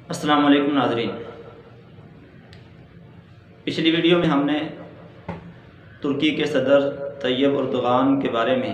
السلام علیکم ناظرین، پچھلی ویڈیو میں ہم نے ترکی کے صدر طیب اردغان کے بارے میں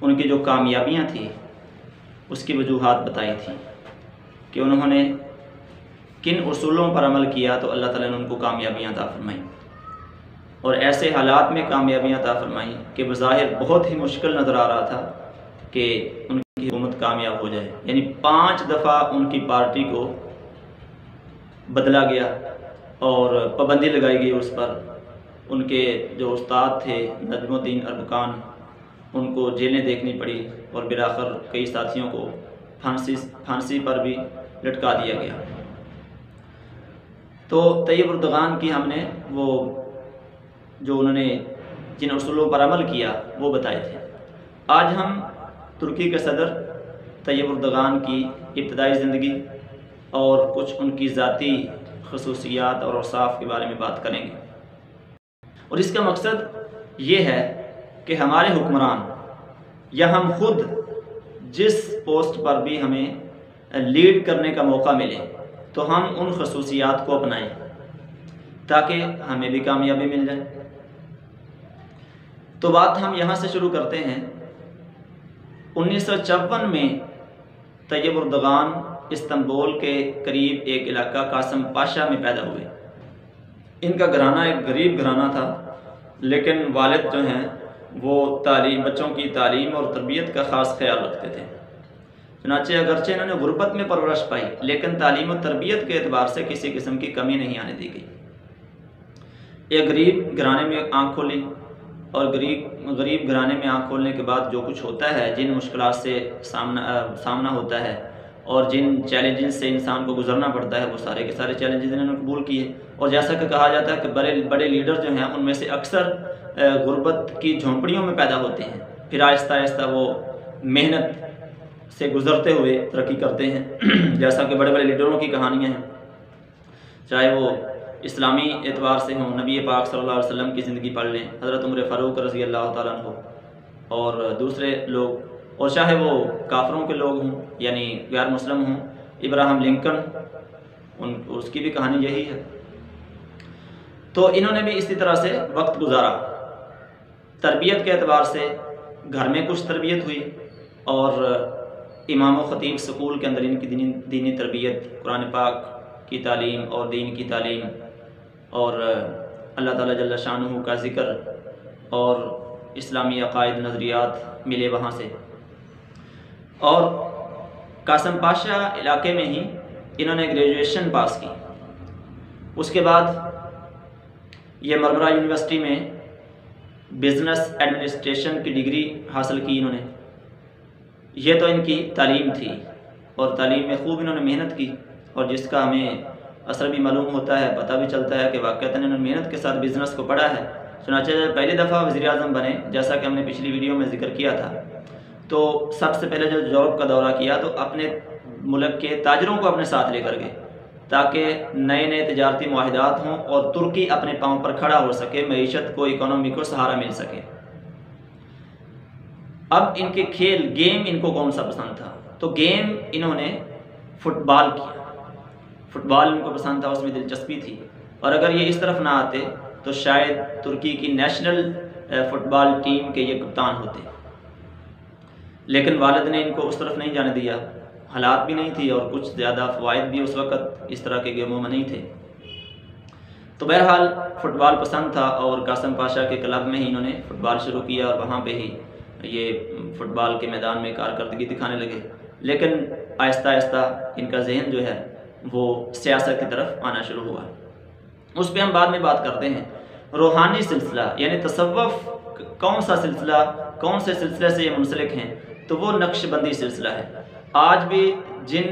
ان کی جو کامیابیاں تھیں اس کی وجوہات بتائی تھیں کہ انہوں نے کن اصولوں پر عمل کیا تو اللہ تعالیٰ نے ان کو کامیابیاں عطا فرمائیں، اور ایسے حالات میں کامیابیاں عطا فرمائیں کہ بظاہر بہت ہی مشکل نظر آ رہا تھا کہ ان کی حکومت کامیاب ہو جائے۔ یعنی 5 دفعہ ان کی پارٹی کو بدلا گیا اور پابندی لگائی گئی اس پر۔ ان کے جو استاد تھے نجم الدین اربکان، ان کو جیلیں دیکھنی پڑی اور بالآخر کئی ساتھیوں کو پھانسی پر بھی لٹکا دیا گیا۔ تو طیب اردغان کی ہم نے وہ جو انہوں نے جن اصولوں پر عمل کیا وہ بتائے تھے۔ آج ہم ترکی کے صدر طیب اردغان کی ابتدائی زندگی اور کچھ ان کی ذاتی خصوصیات اور اوصاف کے بارے میں بات کریں گے، اور اس کا مقصد یہ ہے کہ ہمارے حکمران یا ہم خود جس پوسٹ پر بھی ہمیں لیڈ کرنے کا موقع ملے تو ہم ان خصوصیات کو اپنائیں تاکہ ہمیں بھی کامیابی مل جائے۔ تو بات ہم یہاں سے شروع کرتے ہیں۔ 1954 میں طیب اردغان استنبول کے قریب ایک علاقہ قاسم پاشا میں پیدا ہوئے۔ ان کا گھرانہ ایک غریب گھرانہ تھا، لیکن والد جو ہیں وہ بچوں کی تعلیم اور تربیت کا خاص خیال رکھتے تھے۔ چنانچہ اگرچہ انہوں نے غربت میں پرورش پائی، لیکن تعلیم و تربیت کے اعتبار سے کسی قسم کی کمی نہیں آنے دی گئی۔ ایک غریب گھرانے میں آنکھ کھولی، اور غریب گھرانے میں آنکھ کھولنے کے بعد جو کچھ ہوتا ہے، جن مشکلات سے سامنا ہوتا ہے اور جن چیلنجز سے انسان کو گزرنا پڑتا ہے، وہ سارے کے سارے چیلنجز انہوں نے قبول کیے۔ اور جیسا کہ کہا جاتا ہے کہ بڑے لیڈر جو ہیں ان میں سے اکثر غربت کی جھونپڑیوں میں پیدا ہوتے ہیں، پھر آہستہ آہستہ وہ محنت سے گزرتے ہوئے ترقی کرتے ہیں۔ جیسا کہ بڑے لیڈروں کی کہانیاں ہیں، چاہے وہ اسلامی اعتبار سے ہوں، نبی پاک صلی اللہ علیہ وسلم کی زندگی پڑھ لیں، حضرت عمر فاروق رضی اللہ تعالیٰ عنہ، اور دوسرے لوگ، اور چاہے وہ کافروں کے لوگ ہوں یعنی غیر مسلم ہوں، ابراہیم لنکن، اس کی بھی کہانی یہی ہے۔ تو انہوں نے بھی اسی طرح سے وقت گزارا۔ تربیت کے اعتبار سے گھر میں کچھ تربیت ہوئی، اور امام و خطیب سکول کے اندر ان کی دینی تربیت، قرآن پاک کی تعلیم اور دین کی تعلیم اور اللہ تعالیٰ جل شانہ کا ذکر اور اسلامی عقائد نظریات ملے وہاں سے۔ اور قاسم پاشا علاقے میں ہی انہوں نے گریجویشن پاس کی۔ اس کے بعد یہ مرمرہ یونیورسٹی میں بزنس ایڈمنسٹریشن کی ڈگری حاصل کی انہوں نے۔ یہ تو ان کی تعلیم تھی، اور تعلیم میں خوب انہوں نے محنت کی، اور جس کا ہمیں اثر بھی معلوم ہوتا ہے، پتہ بھی چلتا ہے کہ واقعتاً انہوں نے محنت کے ساتھ بزنس کو پڑھا ہے۔ چنانچہ جب پہلی دفعہ وزیر اعظم بنے، جیسا کہ ہم نے پچھلی ویڈیو میں ذکر کیا تھا، تو سب سے پہلے جب یورپ کا دورہ کیا تو اپنے ملک کے تاجروں کو اپنے ساتھ لے کر گئے تاکہ نئے تجارتی معاہدات ہوں اور ترکی اپنے پاؤں پر کھڑا ہو سکے، معیشت کو، اکانومی کو سہارا مل سکے۔ اب ان کے گیم ان کو کون سا پسند تھا؟ تو گیم انہوں نے فٹ بال کیا۔ فٹ بال ان کو پسند تھا، اس میں دلچسپی تھی، اور اگر یہ اس طرف نہ آتے تو شاید ترکی کی نیشنل فٹ بال ٹیم کے یہ کپتان ہوتے، لیکن والد نے ان کو اس طرف نہیں جانے دیا، حالات بھی نہیں تھی اور کچھ زیادہ فوائد بھی اس وقت اس طرح کے گیموں میں نہیں تھے۔ تو بہرحال فٹ بال پسند تھا، اور قاسم پاشا کے کلب میں ہی انہوں نے فٹ بال شروع کیا، اور وہاں پہ ہی یہ فٹ بال کے میدان میں کارکردگی دکھانے لگے۔ لیکن آہستہ آہستہ ان کا ذہن جو ہے وہ سیاست کی طرف آنا شروع ہوا۔ اس پہ ہم بعد میں بات کرتے ہیں۔ روحانی سلسلہ یعنی تصوف کون سا سلسلہ، کون سے سلسلے سے یہ منسلک ہیں؟ تو وہ نقش بندی سلسلہ ہے۔ آج بھی جن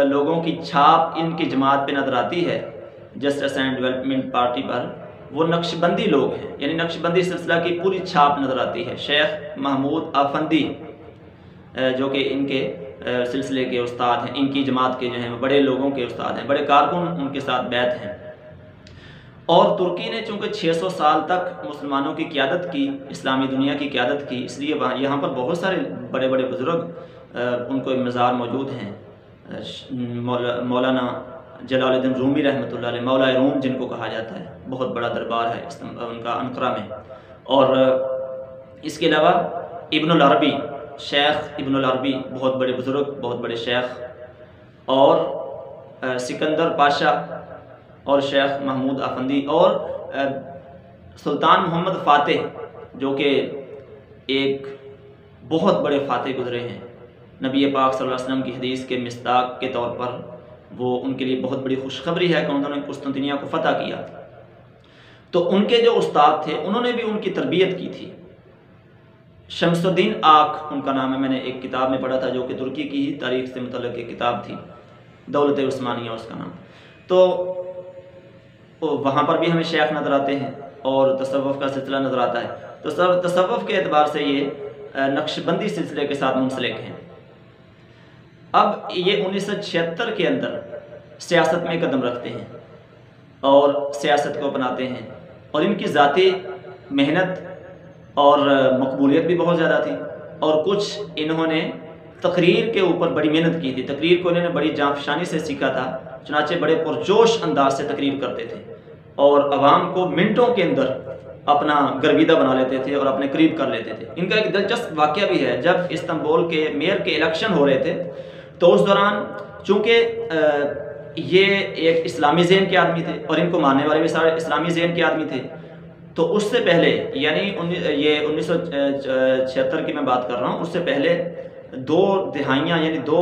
لوگوں کی چھاپ ان کی جماعت پہ نظر آتی ہے، جسٹس اینڈ ڈیولپمنٹ پارٹی پر، وہ نقش بندی لوگ ہیں، یعنی نقش بندی سلسلہ کی پوری چھاپ نظر آتی ہے۔ شیخ محمود آفندی جو کہ ان کے سلسلے کے استاد ہیں، ان کی جماعت کے جو ہیں بڑے لوگوں کے استاد ہیں، بڑے کارکن ان کے ساتھ بیعت ہیں۔ اور ترکی نے چونکہ 600 سال تک مسلمانوں کی قیادت کی، اسلامی دنیا کی قیادت کی، اس لیے یہاں پر بہت سارے بڑے بزرگ ان کو مزار موجود ہیں۔ مولانا جلال الدین رومی رحمۃ اللہ علیہ، مولا روم جن کو کہا جاتا ہے، بہت بڑا دربار ہے ان کا انقرہ میں۔ اور اس کے علاوہ ابن العربی، شیخ ابن العربی، بہت بڑے بزرگ، بہت بڑے شیخ، اور سکندر پاشا اور شیخ محمود آفندی، اور سلطان محمد فاتح جو کہ ایک بہت بڑے فاتح گزرے ہیں، نبی پاک صلی اللہ علیہ وسلم کی حدیث کے مصداق کے طور پر وہ ان کے لیے بہت بڑی خوشخبری ہے کہ انہوں نے قسطنطنیہ کو فتح کیا۔ تو ان کے جو استاد تھے انہوں نے بھی ان کی تربیت کی تھی۔ شمس الدین آق ان کا نام ہے، میں نے ایک کتاب میں پڑھا تھا جو کہ ترکی کی ہی تاریخ سے متعلق ایک کتاب تھی، دولت عثمانیہ اس کا نام۔ تو وہاں پر بھی ہمیں شیخ نظر آتے ہیں اور تصوف کا سلسلہ نظر آتا ہے۔ تو تصوف کے اعتبار سے یہ نقشبندی سلسلے کے ساتھ منسلک ہیں۔ اب یہ 1976 کے اندر سیاست میں قدم رکھتے ہیں اور سیاست کو اپناتے ہیں، اور ان کی ذاتی محنت اور مقبولیت بھی بہت زیادہ تھی، اور کچھ انہوں نے تقریر کے اوپر بڑی محنت کی تھی۔ تقریر کو انہوں نے بڑی جانفشانی سے سیکھا تھا، چنانچہ بڑے پرجوش انداز سے تقریر کرتے تھے اور عوام کو منٹوں کے اندر اپنا گرویدہ بنا لیتے تھے اور اپنے قریب کر لیتے تھے۔ ان کا ایک دلچسپ واقعہ بھی ہے، جب استنبول کے میئر کے الیکشن ہو رہے تھے تو اس دوران چونکہ یہ ایک اسلامی ذہن کے آدمی تھے اور ان کو ماننے والے بھی سارے اسلامی ذہن کے آدمی تھے، تو اس سے پہلے یعنی یہ 1976 کی میں بات کر رہا ہوں، اس سے پہلے 2 دہائیاں یعنی 2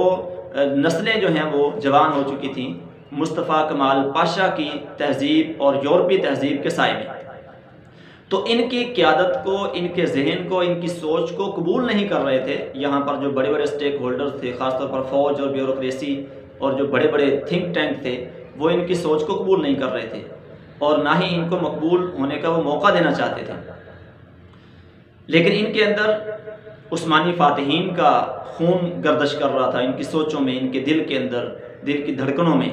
نسلیں جو ہیں وہ جوان ہو چکی تھیں مصطفیٰ کمال پاشا کی تہذیب اور یورپی تہذیب کے سائے میں۔ تو ان کی قیادت کو، ان کے ذہن کو، ان کی سوچ کو قبول نہیں کر رہے تھے یہاں پر جو بڑے بڑے سٹیک ہولڈرز تھے، خاص طور پر فوج اور بیوروکریسی اور جو بڑے بڑے تھنک ٹینک تھے، وہ ان کی سوچ کو قبول نہیں کر رہے تھے اور نہ ہی ان کو مقبول ہونے کا وہ موقع دینا چاہتے تھے۔ لیکن ان کے اندر عثمانی فاتحین کا خون گردش کر رہا تھا، ان کی سوچوں میں، ان کے دل کے اندر، دل کی دھڑکنوں میں،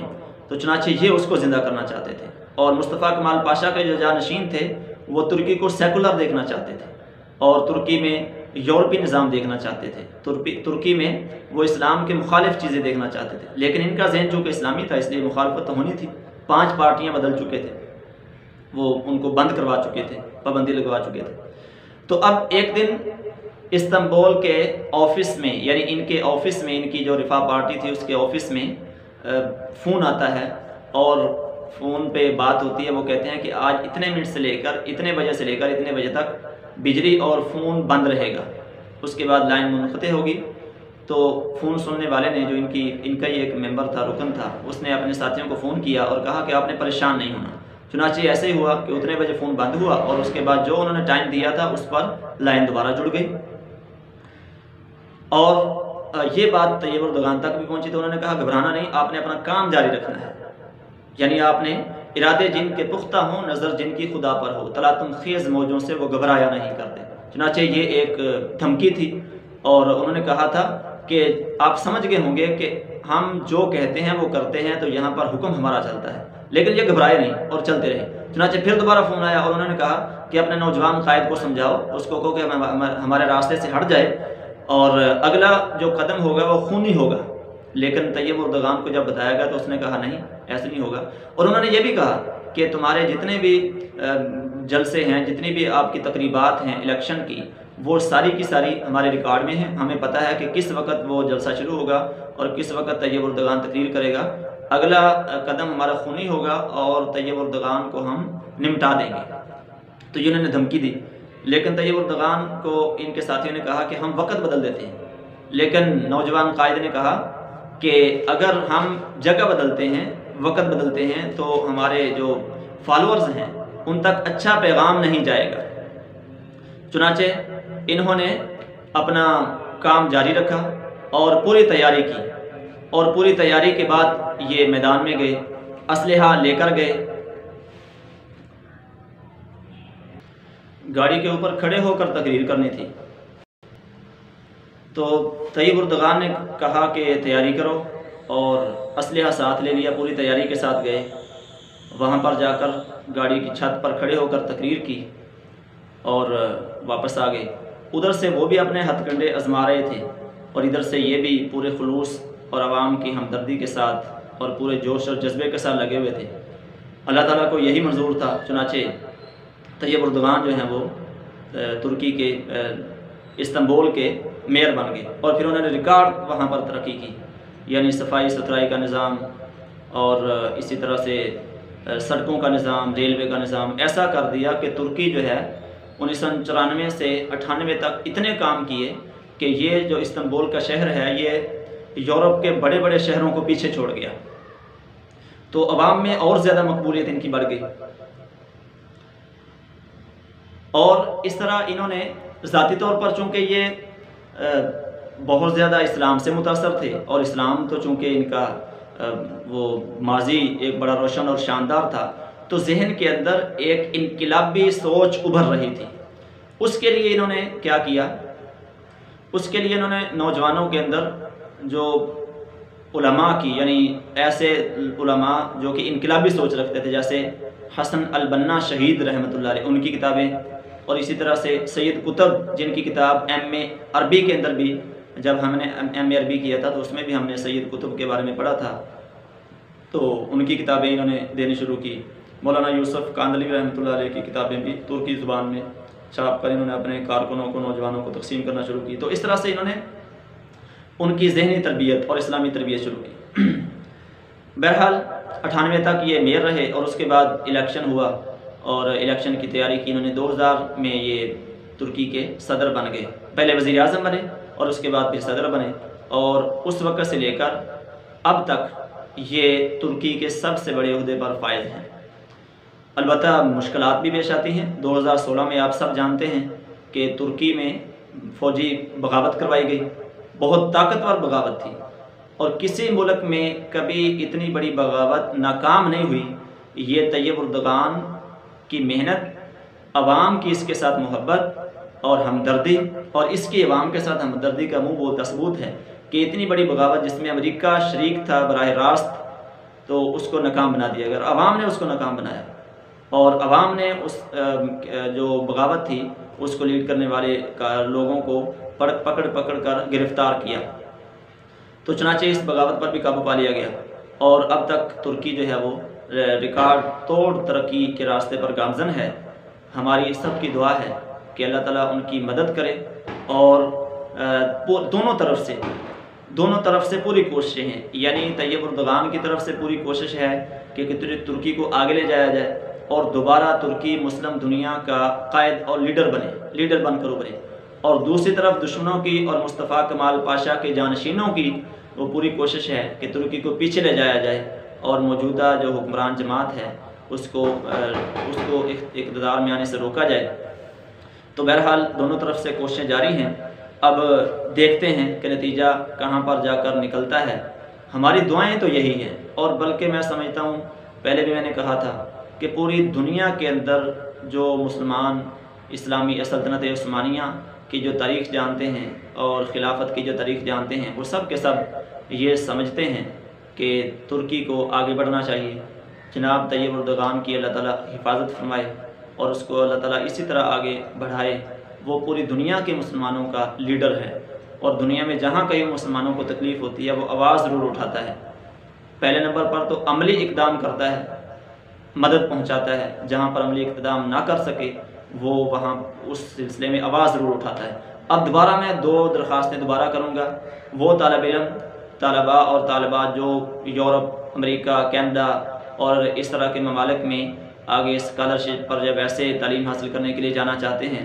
تو چنانچہ یہ اس کو زندہ کرنا چاہتے تھے۔ اور مصطفیٰ کمال پاشا کے جو جانشین تھے وہ ترکی کو سیکولر دیکھنا چاہتے تھے اور ترکی میں یورپی نظام دیکھنا چاہتے تھے، ترکی میں وہ اسلام کے مخالف چیزیں دیکھنا چاہتے تھے، لیکن ان کا ذہن چونکہ اسلامی تھا اس لیے مخالفت تو ہونی تھی۔ 5 پارٹیاں بدل چکے تھے، وہ ان کو بند کروا چکے تھے، پابندی لگوا چکے تھے۔ تو اب ایک دن استنبول کے آفس میں، یعنی ان کے آفس میں، ان کی جو رفاہ پارٹی تھی اس کے آفس میں فون آتا ہے اور فون پہ بات ہوتی ہے۔ وہ کہتے ہیں کہ آج اتنے منٹ سے لے کر اتنے بجے سے لے کر اتنے بجے تک بجلی اور فون بند رہے گا، اس کے بعد لائن منقطع ہوگی۔ تو فون سننے والے نے، جو ان کا ہی ایک ممبر تھا، رکن تھا، اس نے اپنے ساتھیوں کو فون کیا اور کہا کہ آپ نے پریشان نہیں ہونا۔ چنانچہ ایسے ہی ہوا کہ اتنے بجے فون بند ہوا اور اس کے بعد جو انہوں نے ٹائم دیا تھا اس پر لائن دوبارہ جڑ گئی۔ اور یہ بات طیب اردگان تک بھی پہنچی تو انہوں نے کہا گھبرانا نہیں، آپ نے اپنا کام جاری رکھنا ہے، یعنی آپ نے ارادے جن کے پختہ ہوں، نظر جن کی خدا پر ہو، تلاطم خیز موجوں سے وہ گھبرایا نہیں کرتے۔ چنانچہ یہ ایک دھمکی تھی اور انہوں نے کہا تھا کہ آپ سمجھ گئے ہوں گے کہ ہم جو کہتے ہیں وہ کرتے ہیں، تو یہاں پر حکم ہمارا چلتا ہے، لیکن یہ گھبرائے نہیں اور چلتے رہے۔ چنانچہ پھر دوبارہ فون آیا اور انہوں نے کہا کہ اپنے نوجوان قائد کو سمجھاؤ، اس کو کہو کہ ہمارے راستے سے ہٹ جائے اور اگلا جو قدم ہوگا وہ خونی ہوگا۔ لیکن طیب اردگان کو جب بتایا گیا تو اس نے کہا نہیں، ایسے نہیں ہوگا۔ اور انہوں نے یہ بھی کہا کہ تمہارے جتنے بھی جلسے ہیں، جتنی بھی آپ کی تقریبات ہیں الیکشن کی، وہ ساری کی ساری ہمارے ریکارڈ میں ہیں، ہمیں پتہ ہے کہ کس وقت وہ جلسہ شروع ہوگا اور کس وقت طیب اردگان تقریر کرے گا، اگلا قدم ہمارا خونی ہوگا اور طیب اردگان کو ہم نمٹا دیں گے۔ تو انہوں نے دھمکی دی، لیکن طیب اردگان کو ان کے ساتھیوں نے کہا کہ ہم وقت بدل دیتے ہیں، لیکن نوجوان قائد نے کہا کہ اگر ہم جگہ بدلتے ہیں، وقت بدلتے ہیں، تو ہمارے جو فالورز ہیں ان تک اچھا پیغام نہیں جائے گا۔ چنانچہ انہوں نے اپنا کام جاری رکھا اور پوری تیاری کی، اور پوری تیاری کے بعد یہ میدان میں گئے، اسلحہ لے کر گئے، گاڑی کے اوپر کھڑے ہو کر تقریر کرنی تھی۔ تو طیب اردگان نے کہا کہ تیاری کرو، اور اسلحہ ساتھ لے لیا، پوری تیاری کے ساتھ گئے، وہاں پر جا کر گاڑی کی چھت پر کھڑے ہو کر تقریر کی اور واپس آ گئے۔ ادھر سے وہ بھی اپنے ہتھ کنڈے آزما رہے تھے اور ادھر سے یہ بھی پورے خلوص اور عوام کی ہمدردی کے ساتھ اور پورے جوش اور جذبے کے ساتھ لگے ہوئے تھے۔ اللہ تعالیٰ کو یہی منظور تھا، چنانچہ طیب اردوغان جو ہیں وہ ترکی کے استنبول کے میئر بن گئے، اور پھر انہوں نے ریکارڈ وہاں پر ترقی کی، یعنی صفائی ستھرائی کا نظام اور اسی طرح سے سڑکوں کا نظام، ریلوے کا نظام ایسا کر دیا کہ ترکی جو ہے 1994 سے 98 تک اتنے کام کیے کہ یہ جو استنبول کا شہر ہے یہ یورپ کے بڑے بڑے شہروں کو پیچھے چھوڑ گیا، تو عوام میں اور زیادہ مقبولیت ان کی بڑھ گئی۔ اور اس طرح انہوں نے ذاتی طور پر چونکہ یہ بہت زیادہ اسلام سے متاثر تھے، اور اسلام تو چونکہ ان کا وہ ماضی ایک بڑا روشن اور شاندار تھا، تو ذہن کے اندر ایک انقلابی سوچ ابھر رہی تھی۔ اس کے لیے انہوں نے کیا کیا؟ اس کے لیے انہوں نے نوجوانوں کے اندر جو علماء کی، یعنی ایسے علماء جو کہ انقلابی سوچ رکھتے تھے، جیسے حسن البنا شہید رحمۃ اللہ علیہ، ان کی کتابیں، اور اسی طرح سے سید قطب جن کی کتاب ایم اے عربی کے اندر بھی، جب ہم نے ایم اے عربی کیا تھا تو اس میں بھی ہم نے سید قطب کے بارے میں پڑھا تھا، تو ان کی کتابیں انہوں نے دینی شروع کی۔ مولانا یوسف کاندلی رحمۃ اللہ علیہ کی کتابیں بھی ترکی زبان میں چھاپ کر انہوں نے اپنے کارکنوں کو، نوجوانوں کو تقسیم کرنا شروع کی۔ تو اس طرح سے انہوں نے ان کی ذہنی تربیت اور اسلامی تربیت شروع کی۔ بہرحال 98 تک یہ میئر رہے، اور اس کے بعد الیکشن ہوا، اور الیکشن کی تیاری کی انہوں نے۔ 2000 میں یہ ترکی کے صدر بن گئے، پہلے وزیر اعظم بنے اور اس کے بعد پھر صدر بنے، اور اس وقت سے لے کر اب تک یہ ترکی کے سب سے بڑے عہدے پر فائز ہیں۔ البتہ مشکلات بھی پیش آتی ہیں۔ 2016 میں آپ سب جانتے ہیں کہ ترکی میں فوجی بغاوت کروائی گئی، بہت طاقتور بغاوت تھی، اور کسی ملک میں کبھی اتنی بڑی بغاوت ناکام نہیں ہوئی۔ یہ طیب اردوغان کی محنت، عوام کی اس کے ساتھ محبت اور ہمدردی، اور اس کی عوام کے ساتھ ہمدردی کا منہ بولتا ثبوت ہے کہ اتنی بڑی بغاوت جس میں امریکہ شریک تھا براہ راست، تو اس کو ناکام بنا دیا گیا، عوام نے اس کو ناکام بنایا، اور عوام نے اس جو بغاوت تھی اس کو لیڈ کرنے والے لوگوں کو پکڑ کر گرفتار کیا، تو چنانچہ اس بغاوت پر بھی قابو پا لیا گیا، اور اب تک ترکی جو ہے وہ ریکارڈ توڑ ترقی کے راستے پر گامزن ہے۔ ہماری سب کی دعا ہے کہ اللہ تعالیٰ ان کی مدد کرے، اور دونوں طرف سے پوری کوششیں ہیں، یعنی طیب اردوغان کی طرف سے پوری کوشش ہے کہ ترکی کو آگے لے جایا جائے، اور دوبارہ ترکی مسلم دنیا کا قائد اور لیڈر بن کر ابھرے، اور دوسری طرف دشمنوں کی اور مصطفیٰ کمال پاشا کے جانشینوں کی وہ پوری کوشش ہے کہ ترکی کو پیچھے لے جایا جائے، اور موجودہ جو حکمران جماعت ہے اس کو اقتدار میں آنے سے روکا جائے۔ تو بہرحال دونوں طرف سے کوششیں جاری ہیں، اب دیکھتے ہیں کہ نتیجہ کہاں پر جا کر نکلتا ہے۔ ہماری دعائیں تو یہی ہیں، اور بلکہ میں سمجھتا ہوں، پہلے بھی میں نے کہا تھا کہ پوری دنیا کے اندر جو مسلمان اسلامی سلطنت عثمانیہ کی جو تاریخ جانتے ہیں اور خلافت کی جو تاریخ جانتے ہیں، وہ سب کے سب یہ سمجھتے ہیں کہ ترکی کو آگے بڑھنا چاہیے۔ جناب طیب اردوغان کی اللہ تعالیٰ حفاظت فرمائے، اور اس کو اللہ تعالیٰ اسی طرح آگے بڑھائے۔ وہ پوری دنیا کے مسلمانوں کا لیڈر ہے، اور دنیا میں جہاں کہیں مسلمانوں کو تکلیف ہوتی ہے وہ آواز ضرور اٹھاتا ہے۔ پہلے نمبر پر تو عملی اقدام کرتا ہے، مدد پہنچاتا ہے، جہاں پر عملی اقدام نہ کر سکے وہ وہاں اس سلسلے میں آواز ضرور اٹھاتا ہے۔ اب دوبارہ میں 2 درخواستیں دوبارہ کروں گا۔ وہ طالب علم، طلباء اور طالبات جو یورپ، امریکہ، کینیڈا اور اس طرح کے ممالک میں آگے اسکالرشپ پر جب ایسے تعلیم حاصل کرنے کے لیے جانا چاہتے ہیں،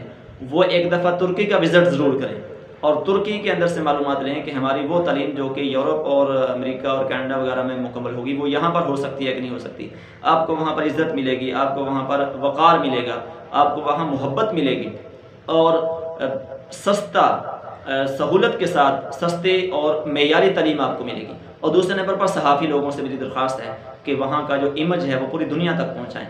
وہ ایک دفعہ ترکی کا وزٹ ضرور کریں، اور ترکی کے اندر سے معلومات لیں کہ ہماری وہ تعلیم جو کہ یورپ اور امریکہ اور کینیڈا وغیرہ میں مکمل ہوگی وہ یہاں پر ہو سکتی ہے کہ نہیں ہو سکتی۔ آپ کو وہاں پر عزت ملے گی، آپ کو وہاں پر وقار ملے گا، آپ کو وہاں محبت ملے گی، اور سستا سہولت کے ساتھ سستے اور معیاری تعلیم آپ کو ملے گی۔ اور دوسرے نمبر پر صحافی لوگوں سے میری درخواست ہے کہ وہاں کا جو امیج ہے وہ پوری دنیا تک پہنچائیں۔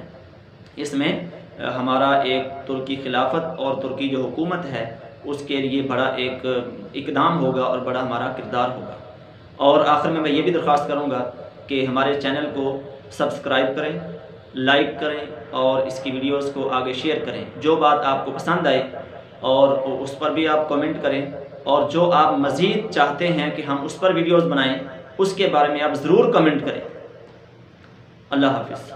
اس میں ہمارا ایک ترکی خلافت اور ترکی جو حکومت ہے اس کے لیے بڑا ایک اقدام ہوگا اور بڑا ہمارا کردار ہوگا۔ اور آخر میں یہ بھی درخواست کروں گا کہ ہمارے چینل کو سبسکرائب کریں، لائک کریں، اور اس کی ویڈیوز کو آگے شیئر کریں۔ جو بات آپ کو پسند آئے اور اس پر بھی آپ کمنٹ کریں، اور جو آپ مزید چاہتے ہیں کہ ہم اس پر ویڈیوز بنائیں اس کے بارے میں آپ ضرور کمنٹ کریں۔ اللہ حافظ۔